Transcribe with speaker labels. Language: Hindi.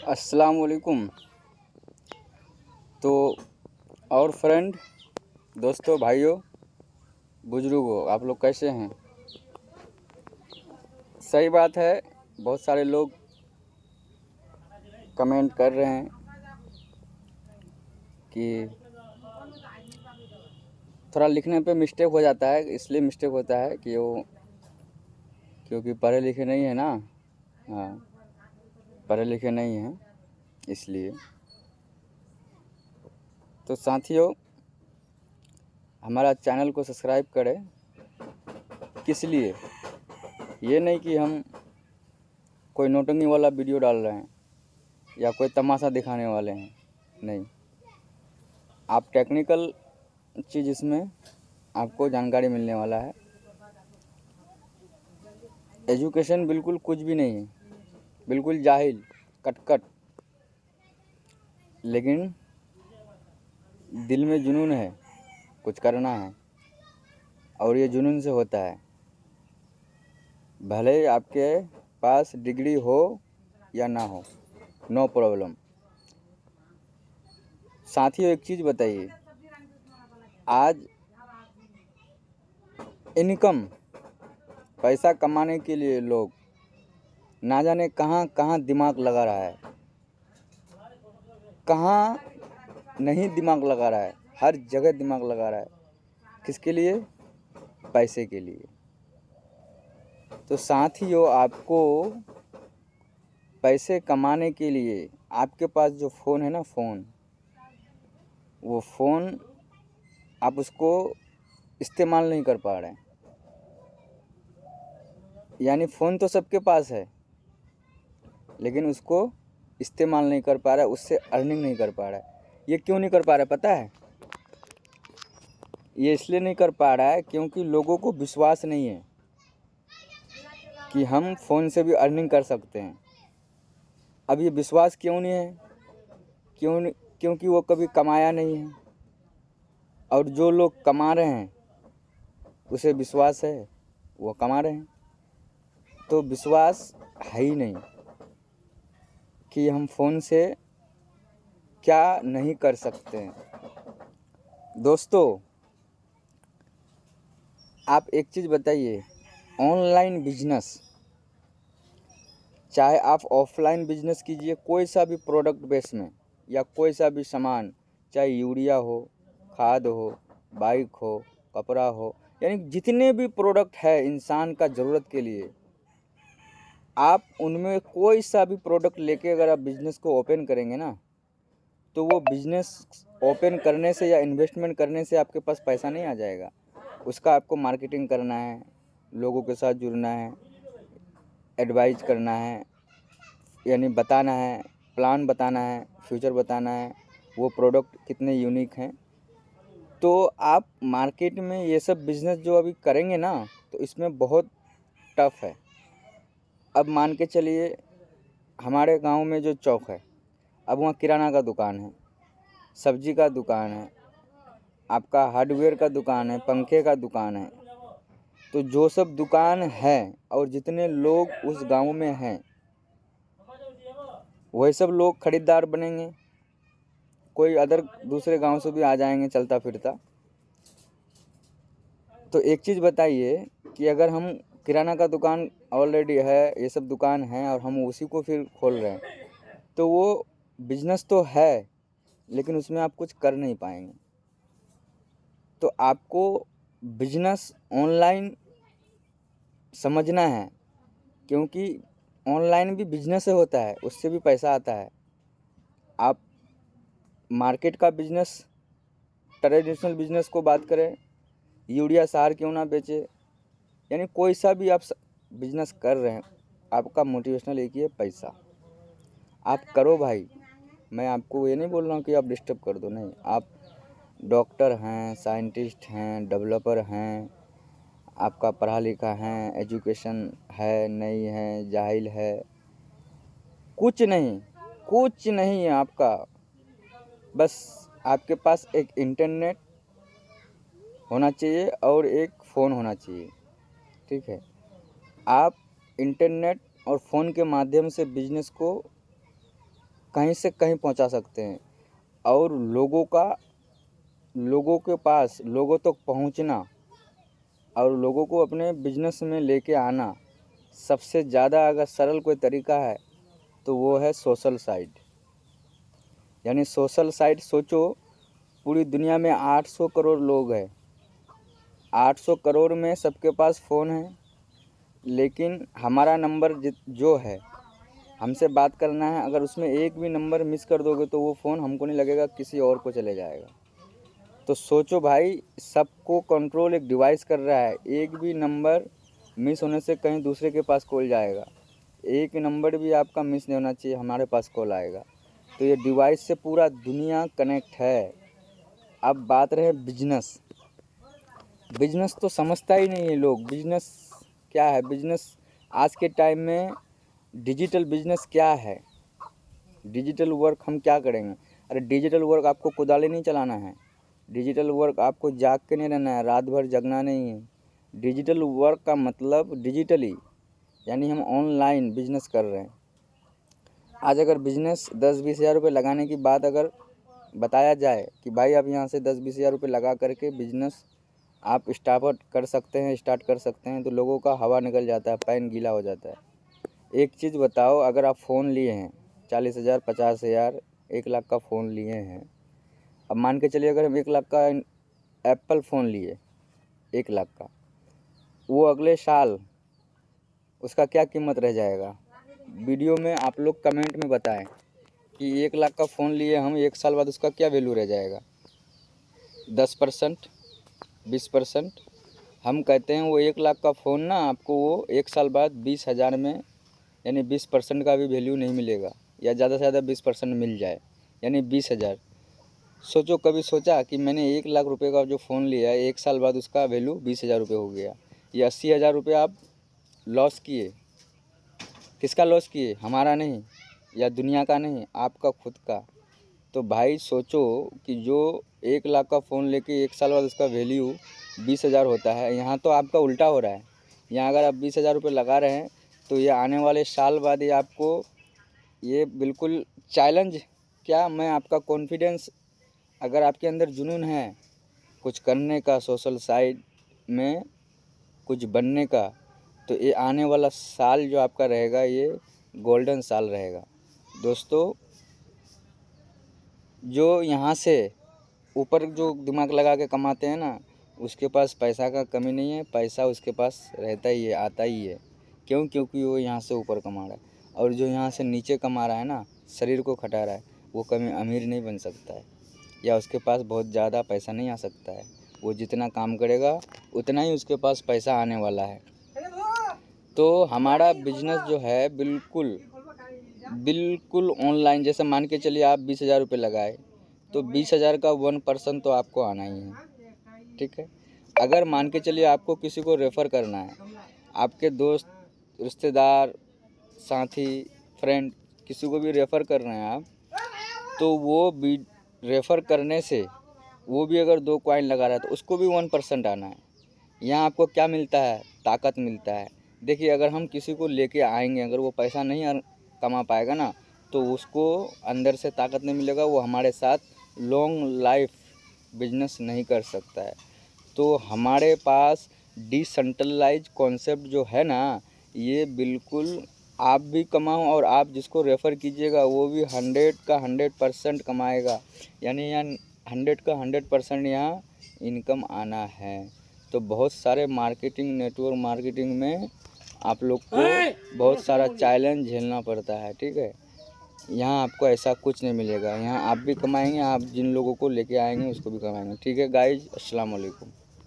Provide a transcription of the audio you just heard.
Speaker 1: अस्सलाम वालेकुम। तो और फ्रेंड, दोस्तों, भाइयों, बुजुर्गों, आप लोग कैसे हैं? सही बात है, बहुत सारे लोग कमेंट कर रहे हैं कि थोड़ा लिखने पे मिस्टेक हो जाता है। इसलिए मिस्टेक होता है कि वो क्योंकि पढ़े लिखे नहीं है ना। हाँ, पढ़े लिखे नहीं हैं इसलिए। तो साथियों, हमारा चैनल को सब्सक्राइब करें। किस लिए? ये नहीं कि हम कोई नौटंकी वाला वीडियो डाल रहे हैं या कोई तमाशा दिखाने वाले हैं, नहीं। आप टेक्निकल चीज़ इसमें आपको जानकारी मिलने वाला है। एजुकेशन बिल्कुल कुछ भी नहीं है, बिल्कुल जाहिल, कटकट, लेकिन दिल में जुनून है, कुछ करना है, और ये जुनून से होता है। भले आपके पास डिग्री हो या ना हो, नो प्रॉब्लम। साथियों, एक चीज़ बताइए, आज इनकम, पैसा कमाने के लिए लोग ना जाने कहाँ कहाँ दिमाग लगा रहा है, कहाँ नहीं दिमाग लगा रहा है, हर जगह दिमाग लगा रहा है। किसके लिए? पैसे के लिए। तो साथियों, आपको पैसे कमाने के लिए आपके पास जो फ़ोन है ना, वो फ़ोन आप उसको इस्तेमाल नहीं कर पा रहे हैं। यानी फ़ोन तो सबके पास है, लेकिन उसको इस्तेमाल नहीं कर पा रहा है, उससे अर्निंग नहीं कर पा रहा है। ये क्यों नहीं कर पा रहा है पता है? ये इसलिए नहीं कर पा रहा है क्योंकि लोगों को विश्वास नहीं है कि हम फ़ोन से भी अर्निंग कर सकते हैं। अब ये विश्वास क्यों नहीं है? क्योंकि वो कभी कमाया नहीं है, और जो लोग कमा रहे हैं उसे विश्वास है, वो कमा रहे हैं। तो विश्वास है ही नहीं कि हम फ़ोन से क्या नहीं कर सकते हैं। दोस्तों, आप एक चीज़ बताइए, ऑनलाइन बिजनेस, चाहे आप ऑफलाइन बिजनेस कीजिए, कोई सा भी प्रोडक्ट बेस में, या कोई सा भी सामान, चाहे यूरिया हो, खाद हो, बाइक हो, कपड़ा हो, यानी जितने भी प्रोडक्ट है इंसान का ज़रूरत के लिए, आप उनमें कोई सा भी प्रोडक्ट लेके अगर आप बिज़नेस को ओपन करेंगे ना, तो वो बिज़नेस ओपन करने से या इन्वेस्टमेंट करने से आपके पास पैसा नहीं आ जाएगा। उसका आपको मार्केटिंग करना है, लोगों के साथ जुड़ना है, एडवाइज करना है, यानी बताना है, प्लान बताना है, फ्यूचर बताना है, वो प्रोडक्ट कितने यूनिक हैं। तो आप मार्केट में ये सब बिज़नेस जो अभी करेंगे ना, तो इसमें बहुत टफ है। अब मान के चलिए, हमारे गांव में जो चौक है, अब वहाँ किराना का दुकान है, सब्जी का दुकान है, आपका हार्डवेयर का दुकान है, पंखे का दुकान है। तो जो सब दुकान है और जितने लोग उस गांव में हैं, वही सब लोग खरीदार बनेंगे। कोई अदर दूसरे गांव से भी आ जाएंगे चलता फिरता। तो एक चीज़ बताइए कि अगर हम किराना का दुकान ऑलरेडी है, ये सब दुकान है, और हम उसी को फिर खोल रहे हैं, तो वो बिजनेस तो है, लेकिन उसमें आप कुछ कर नहीं पाएंगे। तो आपको बिजनेस ऑनलाइन समझना है, क्योंकि ऑनलाइन भी बिजनेस से होता है, उससे भी पैसा आता है। आप मार्केट का बिजनेस, ट्रेडिशनल बिजनेस को बात करें, यूरिया सार क्यों ना बेचे, यानी कोई सा भी आप बिजनेस कर रहे हैं, आपका मोटिवेशनल एक ही है, पैसा। आप करो भाई, मैं आपको ये नहीं बोल रहा हूँ कि आप डिस्टर्ब कर दो, नहीं। आप डॉक्टर हैं, साइंटिस्ट हैं, डेवलपर हैं, आपका पढ़ा लिखा है, एजुकेशन है नहीं है, जाहिल है, कुछ नहीं, कुछ नहीं है आपका। बस आपके पास एक इंटरनेट होना चाहिए और एक फ़ोन होना चाहिए, ठीक है। आप इंटरनेट और फ़ोन के माध्यम से बिजनेस को कहीं से कहीं पहुंचा सकते हैं। और लोगों के पास लोगों तक पहुंचना और लोगों को अपने बिजनेस में लेके आना, सबसे ज़्यादा अगर सरल कोई तरीका है तो वो है सोशल साइट। यानी सोशल साइट सोचो, पूरी दुनिया में 800 करोड़ लोग हैं। 800 करोड़ में सबके पास फ़ोन है, लेकिन हमारा नंबर जो है, हमसे बात करना है, अगर उसमें एक भी नंबर मिस कर दोगे तो वो फ़ोन हमको नहीं लगेगा, किसी और को चले जाएगा। तो सोचो भाई, सबको कंट्रोल एक डिवाइस कर रहा है। एक भी नंबर मिस होने से कहीं दूसरे के पास कॉल जाएगा। एक नंबर भी आपका मिस नहीं होना चाहिए, हमारे पास कॉल आएगा। तो ये डिवाइस से पूरा दुनिया कनेक्ट है। अब बात रहे बिजनेस तो समझता ही नहीं है लोग। बिजनेस क्या है? बिजनेस आज के टाइम में डिजिटल बिजनेस क्या है? डिजिटल वर्क हम क्या करेंगे? अरे डिजिटल वर्क आपको कुदाली नहीं चलाना है। डिजिटल वर्क आपको जाग के नहीं रहना है, रात भर जगना नहीं है। डिजिटल वर्क का मतलब डिजिटली, यानी हम ऑनलाइन बिजनेस कर रहे हैं। आज अगर बिजनेस 10-20 हज़ार रुपये लगाने की बात अगर बताया जाए कि भाई आप यहाँ से 10-20 हज़ार रुपये लगा करके बिजनेस आप स्टार्ट कर सकते हैं, तो लोगों का हवा निकल जाता है, पैन गीला हो जाता है। एक चीज़ बताओ, अगर आप फ़ोन लिए हैं 40,000, 50,000, 1 लाख का फ़ोन लिए हैं, अब मान के चलिए अगर हम 1 लाख का एप्पल फ़ोन लिए 1 लाख का, वो अगले साल उसका क्या कीमत रह जाएगा? वीडियो में आप लोग कमेंट में बताएं कि 1 लाख का फ़ोन लिए हम, 1 साल बाद उसका क्या वैल्यू रह जाएगा? 10%, 20%? हम कहते हैं वो 1 लाख का फ़ोन ना आपको वो 1 साल बाद 20,000 में, यानी 20% का भी वैल्यू नहीं मिलेगा, या ज़्यादा से ज़्यादा 20% मिल जाए, यानी 20,000। सोचो, कभी सोचा कि मैंने 1 लाख रुपए का जो फ़ोन लिया है, 1 साल बाद उसका वैल्यू 20,000 रुपये हो गया, या 80,000 रुपये आप लॉस किए। किसका लॉस किए? हमारा नहीं, या दुनिया का नहीं, आपका खुद का। तो भाई सोचो कि जो 1 लाख का फ़ोन लेके 1 साल बाद उसका वैल्यू 20,000 होता है, यहाँ तो आपका उल्टा हो रहा है। यहाँ अगर आप 20,000 रुपये लगा रहे हैं तो ये आने वाले साल बाद ये आपको, ये बिल्कुल चैलेंज, क्या मैं आपका कॉन्फिडेंस, अगर आपके अंदर जुनून है कुछ करने का, सोशल साइट में कुछ बनने का, तो ये आने वाला साल जो आपका रहेगा ये गोल्डन साल रहेगा। दोस्तों, जो यहाँ से ऊपर जो दिमाग लगा के कमाते हैं ना, उसके पास पैसा का कमी नहीं है, पैसा उसके पास रहता ही है, आता ही है। क्यों? क्योंकि वो यहाँ से ऊपर कमा रहा है। और जो यहाँ से नीचे कमा रहा है ना, शरीर को खटा रहा है, वो कभी अमीर नहीं बन सकता है, या उसके पास बहुत ज़्यादा पैसा नहीं आ सकता है। वो जितना काम करेगा उतना ही उसके पास पैसा आने वाला है। तो हमारा बिजनेस जो है बिल्कुल ऑनलाइन, जैसे मान के चलिए आप 20,000 रुपये लगाए, तो 20,000 का 1% तो आपको आना ही है, ठीक है। अगर मान के चलिए आपको किसी को रेफ़र करना है, आपके दोस्त, रिश्तेदार, साथी, फ्रेंड, किसी को भी रेफ़र कर रहे हैं आप, तो वो भी रेफ़र करने से वो भी अगर 2 कॉइन लगा रहा है तो उसको भी 1% आना है। यहाँ आपको क्या मिलता है? ताकत मिलता है। देखिए, अगर हम किसी को लेके आएंगे, अगर वो पैसा नहीं कमा पाएगा ना, तो उसको अंदर से ताकत नहीं मिलेगा, वो हमारे साथ लॉन्ग लाइफ बिजनेस नहीं कर सकता है। तो हमारे पास डिसेंट्रलाइज कॉन्सेप्ट जो है ना, ये बिल्कुल आप भी कमाओ और आप जिसको रेफ़र कीजिएगा वो भी 100 का 100% कमाएगा, यानी यहाँ 100 का 100% यहाँ इनकम आना है। तो बहुत सारे मार्केटिंग, नेटवर्क मार्केटिंग में आप लोग को बहुत सारा चैलेंज झेलना पड़ता है, ठीक है। यहाँ आपको ऐसा कुछ नहीं मिलेगा, यहाँ आप भी कमाएंगे, आप जिन लोगों को लेके आएंगे उसको भी कमाएंगे, ठीक है गाइज। अस्सलाम वालेकुम।